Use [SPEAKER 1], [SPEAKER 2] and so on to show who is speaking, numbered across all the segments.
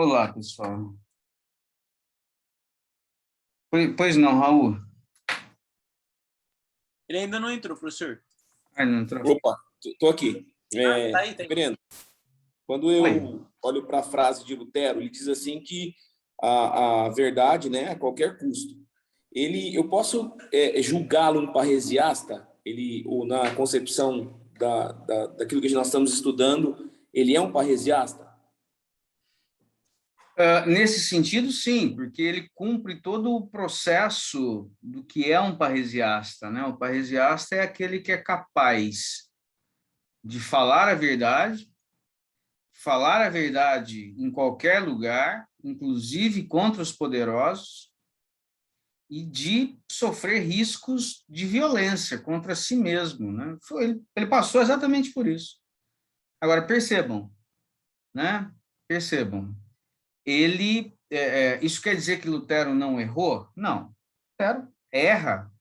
[SPEAKER 1] Olá, pessoal. Pois não, Raul?
[SPEAKER 2] Ele ainda não entrou, professor.
[SPEAKER 1] Não entrou?
[SPEAKER 3] Opa, estou aqui.
[SPEAKER 2] Tá aí.
[SPEAKER 3] Reverendo, quando eu olho para a frase de Lutero, ele diz assim que a verdade, né, a qualquer custo. Eu posso julgá-lo um parresiasta? Ou na concepção daquilo que nós estamos estudando, ele é um parresiasta?
[SPEAKER 1] Nesse sentido, sim, porque ele cumpre todo o processo do que é um parresiasta, né? O parresiasta é aquele que é capaz de falar a verdade em qualquer lugar, inclusive contra os poderosos, e de sofrer riscos de violência contra si mesmo, né? Ele passou exatamente por isso. Agora, percebam, né? Percebam. Isso quer dizer que Lutero não errou? Não. Lutero erra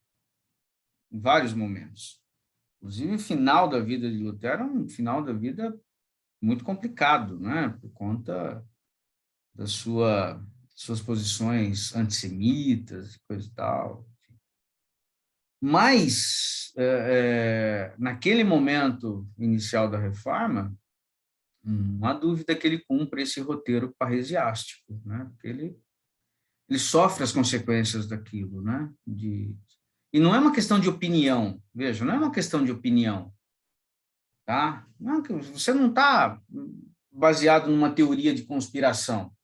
[SPEAKER 1] em vários momentos. Inclusive, o final da vida de Lutero é um final da vida muito complicado, né? Por conta das suas posições antissemitas e coisa e tal. Mas, naquele momento inicial da reforma, não há dúvida que ele cumpre esse roteiro parresiástico, né? Porque ele sofre as consequências daquilo, né? E não é uma questão de opinião, veja, não é uma questão de opinião, tá? Não, você não está baseado numa teoria de conspiração.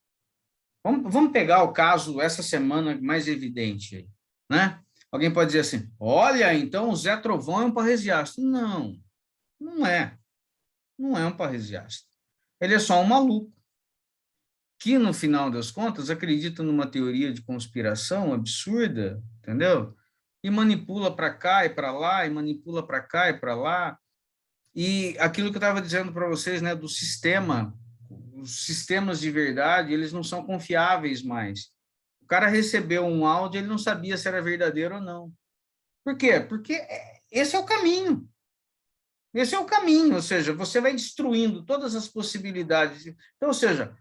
[SPEAKER 1] Vamos pegar o caso, essa semana, mais evidente aí, né? Alguém pode dizer assim, olha, então o Zé Trovão é um parresiasta. Não, não é. Não é um parresiasta. Ele é só um maluco, que, no final das contas, acredita numa teoria de conspiração absurda, entendeu? E manipula para cá e para lá, e manipula para cá e para lá. E aquilo que eu estava dizendo para vocês, né, do sistema, os sistemas de verdade, eles não são confiáveis mais. O cara recebeu um áudio, ele não sabia se era verdadeiro ou não. Por quê? Porque esse é o caminho. Esse é o caminho, ou seja, você vai destruindo todas as possibilidades. Então, ou seja,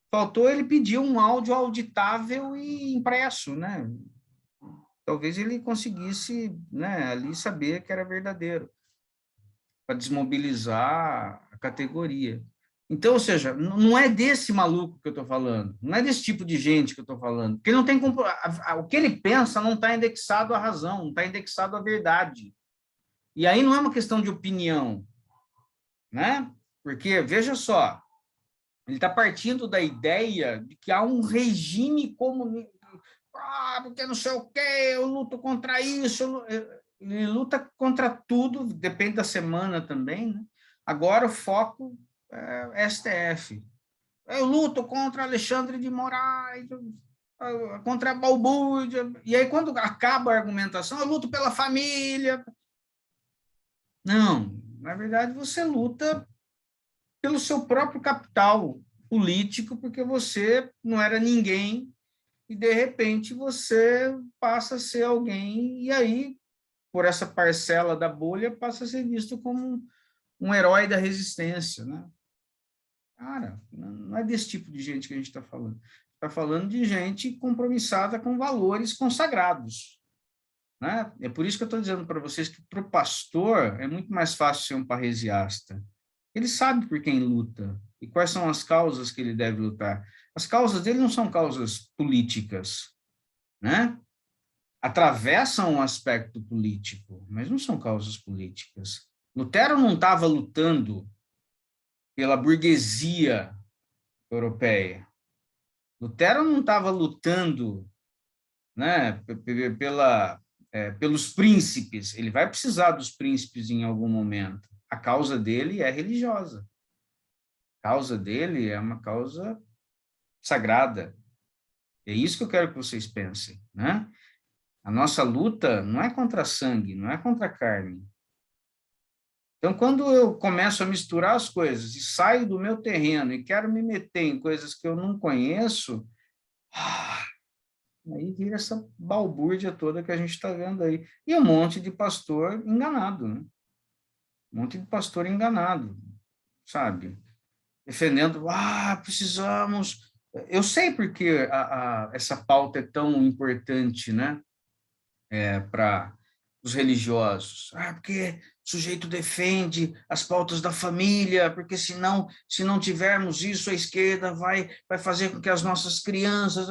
[SPEAKER 1] faltou ele pedir um áudio auditável e impresso, né? Talvez ele conseguisse, né, ali saber que era verdadeiro, para desmobilizar a categoria. Então, ou seja, não é desse maluco que eu estou falando, não é desse tipo de gente que eu estou falando, porque ele não tem o que ele pensa não está indexado à razão, não está indexado à verdade. E aí não é uma questão de opinião, né? Porque, veja só, ele está partindo da ideia de que há um regime comunista, porque não sei o quê, eu luto contra isso, ele luta contra tudo, depende da semana também, né? Agora o foco é STF. Eu luto contra Alexandre de Moraes, contra a balbúrdia, e aí quando acaba a argumentação, eu luto pela família. Não, na verdade você luta pelo seu próprio capital político, porque você não era ninguém e, de repente, você passa a ser alguém, e aí, por essa parcela da bolha, passa a ser visto como um herói da resistência, né? Cara, não é desse tipo de gente que a gente está falando. Está falando de gente compromissada com valores consagrados, né? É por isso que eu estou dizendo para vocês que, para o pastor, é muito mais fácil ser um parresiasta. Ele sabe por quem luta e quais são as causas que ele deve lutar. As causas dele não são causas políticas, né? Atravessam o aspecto político, mas não são causas políticas. Lutero não estava lutando pela burguesia europeia. Lutero não estava lutando, né, pelos príncipes. Ele vai precisar dos príncipes em algum momento. A causa dele é religiosa. A causa dele é uma causa sagrada. É isso que eu quero que vocês pensem, né? A nossa luta não é contra sangue, não é contra carne. Então, quando eu começo a misturar as coisas e saio do meu terreno e quero me meter em coisas que eu não conheço, aí vira essa balbúrdia toda que a gente está vendo aí. E um monte de pastor enganado, né? Um monte de pastor enganado, sabe? Defendendo, precisamos Eu sei porque essa pauta é tão importante, né, para os religiosos. Porque o sujeito defende as pautas da família, porque senão, se não tivermos isso, a esquerda vai fazer com que as nossas crianças...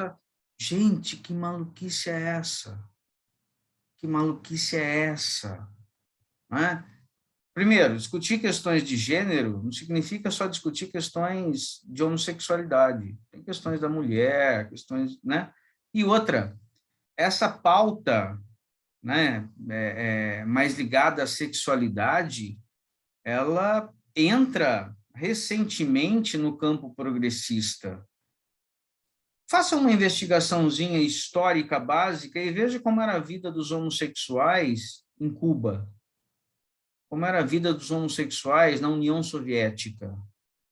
[SPEAKER 1] Gente, que maluquice é essa? Que maluquice é essa? Não é? Primeiro, discutir questões de gênero não significa só discutir questões de homossexualidade. Tem questões da mulher, questões, né? E outra, essa pauta, né, mais ligada à sexualidade, ela entra recentemente no campo progressista. Faça uma investigaçãozinha histórica básica e veja como era a vida dos homossexuais em Cuba, como era a vida dos homossexuais na União Soviética,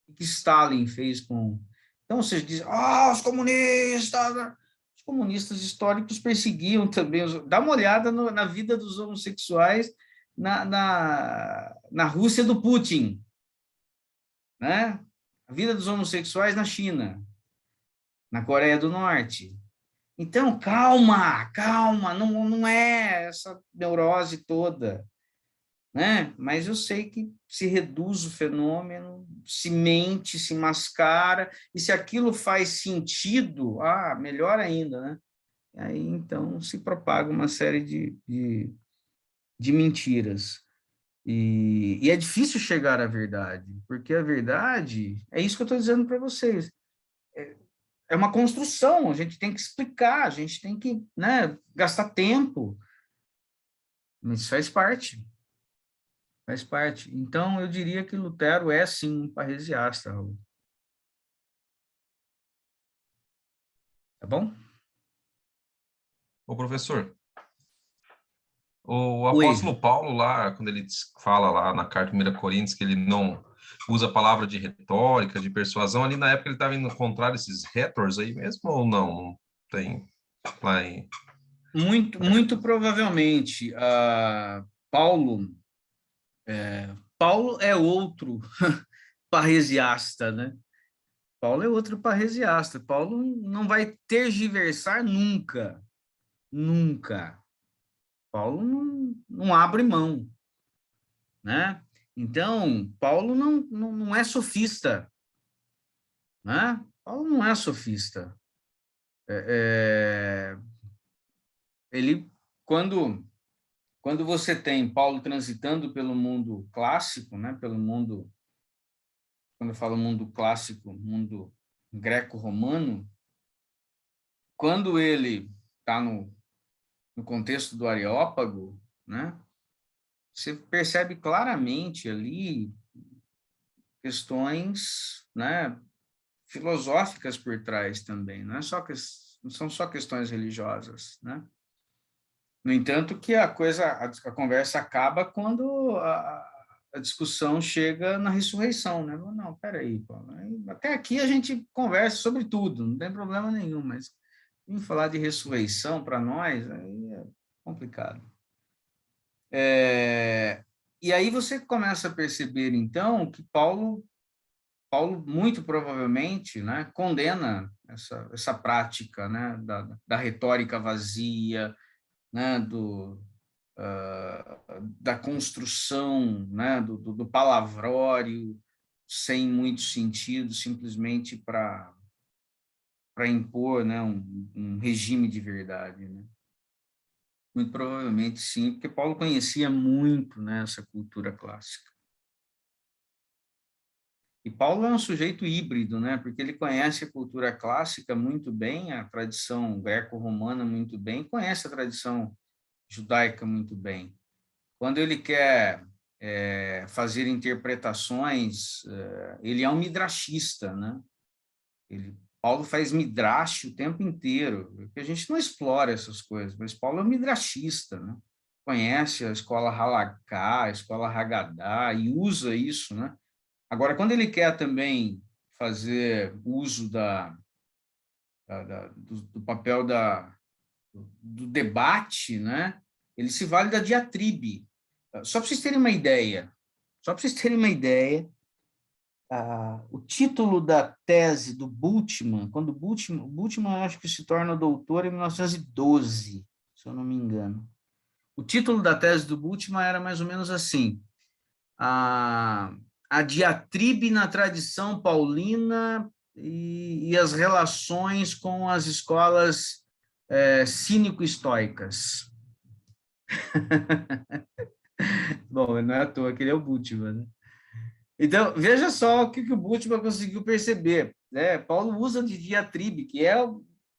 [SPEAKER 1] o que Stalin fez com... Então, vocês dizem, os comunistas... Os comunistas históricos perseguiam também... Dá uma olhada na vida dos homossexuais na Rússia do Putin, né? A vida dos homossexuais na China, na Coreia do Norte. Então, calma, não é essa neurose toda, né? Mas eu sei que se reduz o fenômeno, se mente, se mascara, e se aquilo faz sentido, melhor ainda, né? E aí, então, se propaga uma série de mentiras. E é difícil chegar à verdade, porque a verdade, é isso que eu estou dizendo para vocês, é uma construção, a gente tem que explicar, a gente tem que, né, gastar tempo, mas isso faz parte. Faz parte. Então, eu diria que Lutero é, sim, um parresiasta, Raul. Tá bom?
[SPEAKER 4] Ô, professor, o
[SPEAKER 1] Oi.
[SPEAKER 4] apóstolo Paulo lá, quando ele fala lá na carta 1 Coríntios que ele não usa a palavra de retórica, de persuasão, ali na época ele estava indo contrário esses retors aí mesmo ou não? Tem lá em...
[SPEAKER 1] Muito provavelmente. Paulo é outro parresiasta, né? Paulo é outro parresiasta. Paulo não vai tergiversar nunca. Nunca. Paulo não abre mão, né? Então, Paulo não é sofista, né? Paulo não é sofista. Ele, quando você tem Paulo transitando pelo mundo clássico, né? Pelo mundo, quando eu falo mundo clássico, mundo greco-romano, quando ele está no contexto do Areópago, né? Você percebe claramente ali questões, né, filosóficas por trás também, não são só questões religiosas, né? No entanto, que a conversa acaba quando a discussão chega na ressurreição, né? Não, peraí, Paulo, até aqui a gente conversa sobre tudo, não tem problema nenhum, mas falar de ressurreição para nós aí é complicado. E aí você começa a perceber, então, que Paulo muito provavelmente, né, condena essa prática, né, da retórica vazia, né, da construção, né, do palavrório sem muito sentido, simplesmente para impor, né, um regime de verdade, né? Muito provavelmente sim, porque Paulo conhecia muito, né, essa cultura clássica. E Paulo é um sujeito híbrido, né, porque ele conhece a cultura clássica muito bem, a tradição greco-romana muito bem, conhece a tradição judaica muito bem. Quando ele quer fazer interpretações, ele é um midrashista, né? Paulo faz midrash o tempo inteiro, porque a gente não explora essas coisas, mas Paulo é um midrashista, né? Conhece a escola Halaká, a escola Haggadah, e usa isso, né? Agora, quando ele quer também fazer uso do papel do debate, né? Ele se vale da diatribe. Só para vocês terem uma ideia, o título da tese do Bultmann, quando o Bultmann acho que se torna doutor em 1912, se eu não me engano. O título da tese do Bultmann era mais ou menos assim: a diatribe na tradição paulina e as relações com as escolas cínico-estoicas. Bom, não é à toa que ele é o Bultmann, né? Então, veja só o que o Bultmann conseguiu perceber, né? Paulo usa de diatribe, que é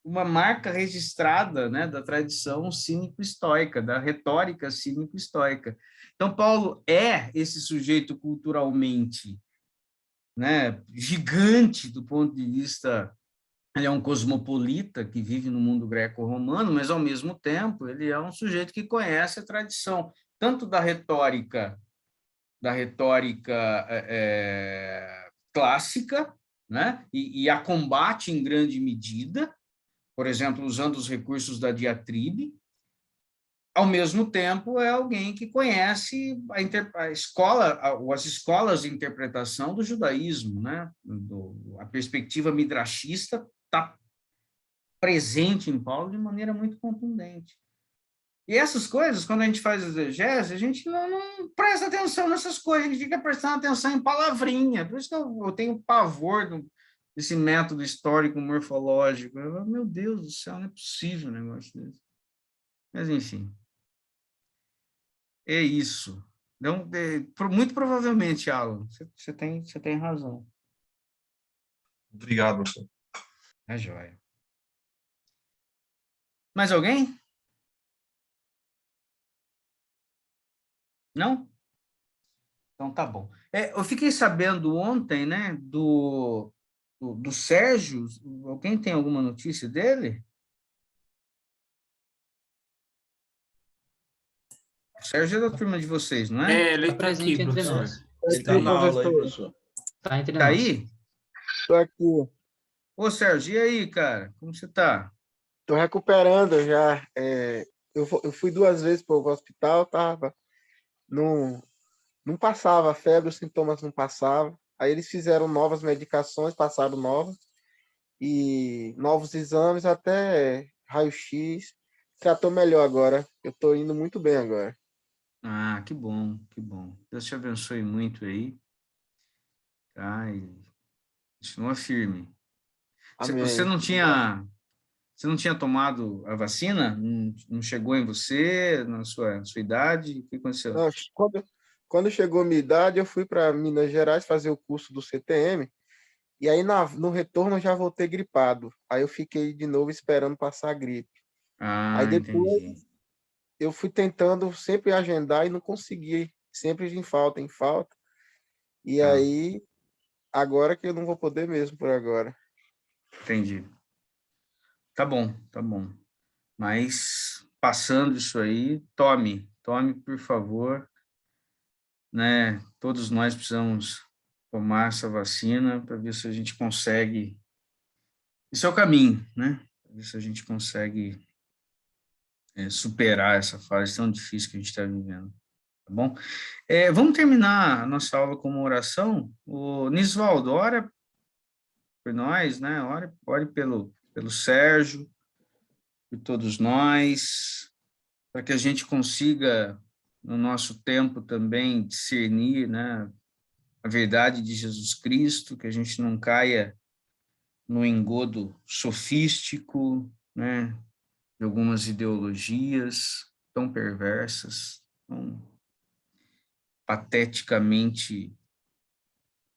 [SPEAKER 1] uma marca registrada, né, da tradição cínico-estoica, da retórica cínico-estoica. Então, Paulo é esse sujeito culturalmente, né, gigante do ponto de vista. Ele é um cosmopolita que vive no mundo greco-romano, mas, ao mesmo tempo, ele é um sujeito que conhece a tradição, tanto da retórica clássica, né? E a combate em grande medida, por exemplo, usando os recursos da diatribe. Ao mesmo tempo, é alguém que conhece a escola, as escolas de interpretação do judaísmo, né? A perspectiva midrashista está presente em Paulo de maneira muito contundente. E essas coisas, quando a gente faz exegese, a gente não presta atenção nessas coisas, a gente fica prestando atenção em palavrinha. Por isso que eu tenho pavor desse método histórico morfológico. Meu Deus do céu, não é possível um negócio desse. Mas, enfim, é isso. Então, muito provavelmente, Alan, você tem razão.
[SPEAKER 4] Obrigado, professor.
[SPEAKER 1] É joia. Mais alguém? Não? Então, tá bom. Eu fiquei sabendo ontem, né, do Sérgio. Alguém tem alguma notícia dele? O Sérgio é da turma de vocês, não é?
[SPEAKER 2] Ele
[SPEAKER 5] Tá
[SPEAKER 2] tá
[SPEAKER 5] presente
[SPEAKER 2] aqui,
[SPEAKER 5] entre
[SPEAKER 2] professor.
[SPEAKER 5] nós.
[SPEAKER 2] Ele tá na aula aí, professor.
[SPEAKER 5] Tá entre
[SPEAKER 1] Tá
[SPEAKER 5] nós.
[SPEAKER 1] aí?
[SPEAKER 6] Tô aqui,
[SPEAKER 1] Ô, Sérgio, e aí, cara? Como você tá?
[SPEAKER 6] tô recuperando já. Eu fui 2 vezes para o hospital, não passava a febre, os sintomas não passavam. Aí eles fizeram novas medicações, passaram novas, e novos exames, até raio-x. Tratou melhor agora. Eu tô indo muito bem agora.
[SPEAKER 1] Ah, que bom, que bom. Deus te abençoe muito aí, tá? E continua firme. Você
[SPEAKER 6] Amém.
[SPEAKER 1] você não tinha tomado a vacina? Não chegou em você, na sua idade? O que aconteceu?
[SPEAKER 6] Não, quando chegou a minha idade, eu fui para Minas Gerais fazer o curso do CTM, e aí no retorno eu já voltei gripado. Aí eu fiquei de novo esperando passar a gripe. Aí
[SPEAKER 1] Ah,
[SPEAKER 6] depois
[SPEAKER 1] entendi.
[SPEAKER 6] eu fui tentando sempre agendar e não consegui, sempre em falta, em falta. E
[SPEAKER 1] Tá,
[SPEAKER 6] aí, agora que eu não vou poder mesmo por agora.
[SPEAKER 1] entendi. Tá bom, tá bom. Mas, passando isso aí, tome, por favor, né? Todos nós precisamos tomar essa vacina para ver se a gente consegue. Esse é o caminho, né? Para ver se a gente consegue superar essa fase tão difícil que a gente está vivendo. Tá bom? Vamos terminar a nossa aula com uma oração. O Nisvaldo, ora por nós, né? Ore pelo Sérgio, por todos nós, para que a gente consiga, no nosso tempo também, discernir, né, a verdade de Jesus Cristo, que a gente não caia no engodo sofístico, né, de algumas ideologias tão perversas, tão pateticamente,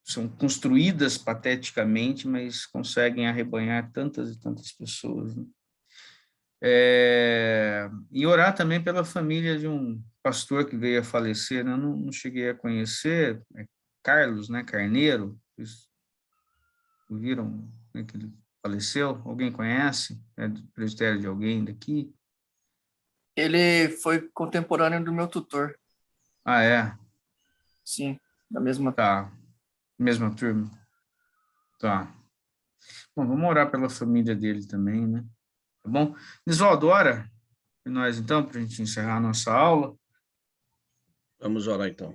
[SPEAKER 1] são construídas pateticamente, mas conseguem arrebanhar tantas e tantas pessoas, né? E orar também pela família de um pastor que veio a falecer, né? Eu não cheguei a conhecer, Carlos, né, Carneiro, vocês ouviram, né, que ele faleceu? Alguém conhece? É do presbitério de alguém daqui?
[SPEAKER 2] Ele foi contemporâneo do meu tutor.
[SPEAKER 1] Ah, é?
[SPEAKER 2] Sim, da mesma.
[SPEAKER 1] Tá. Mesma turma? Tá. Bom, vamos orar pela família dele também, né? Tá bom? Nisvaldo, ora por nós, então, para a gente encerrar a nossa aula.
[SPEAKER 7] Vamos orar, então.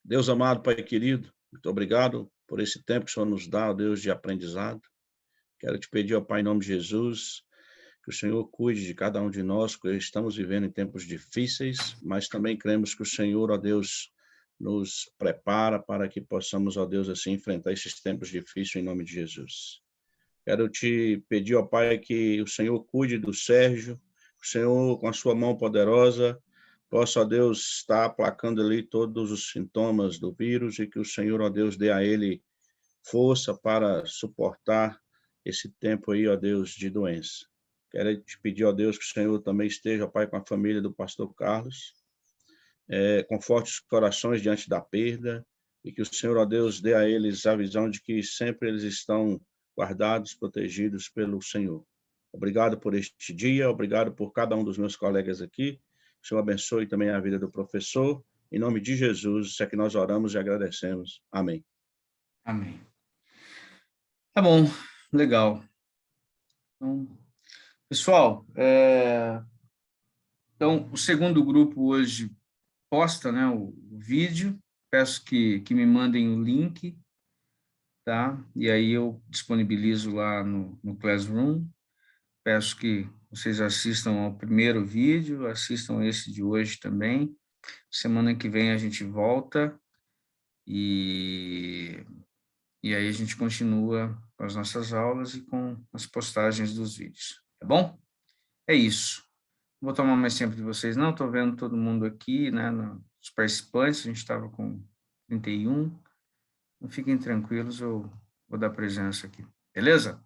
[SPEAKER 7] Deus amado, Pai querido, muito obrigado
[SPEAKER 5] por esse tempo que o Senhor nos dá, ó Deus, de aprendizado. Quero te pedir, ó Pai, em nome de Jesus, que o Senhor cuide de cada um de nós, porque estamos vivendo em tempos difíceis, mas também cremos que o Senhor, ó Deus, nos prepara para que possamos, ó Deus, assim, enfrentar esses tempos difíceis em nome de Jesus. Quero te pedir, ó Pai, que o Senhor cuide do Sérgio, o Senhor, com a sua mão poderosa, possa, ó Deus, estar aplacando ali todos os sintomas do vírus e que o Senhor, ó Deus, dê a ele força para suportar esse tempo aí, ó Deus, de doença. Quero te pedir, ó Deus, que o Senhor também esteja, ó Pai, com a família do pastor Carlos, conforte os corações diante da perda e que o Senhor, ó Deus, dê a eles a visão de que sempre eles estão guardados, protegidos pelo Senhor. Obrigado por este dia, obrigado por cada um dos meus colegas aqui. O Senhor abençoe também a vida do professor. Em nome de Jesus, isso é que nós oramos e agradecemos. Amém.
[SPEAKER 1] Amém. Tá bom, legal. Então, pessoal, então, o segundo grupo hoje posta, né, o vídeo. Peço que me mandem o link, tá? E aí eu disponibilizo lá no Classroom. Peço que vocês assistam ao primeiro vídeo, assistam esse de hoje também. Semana que vem a gente volta e aí a gente continua com as nossas aulas e com as postagens dos vídeos, tá bom? É isso. Não vou tomar mais tempo de vocês, não. Estou vendo todo mundo aqui, né, os participantes. A gente estava com 31. Então, fiquem tranquilos, eu vou dar presença aqui. Beleza?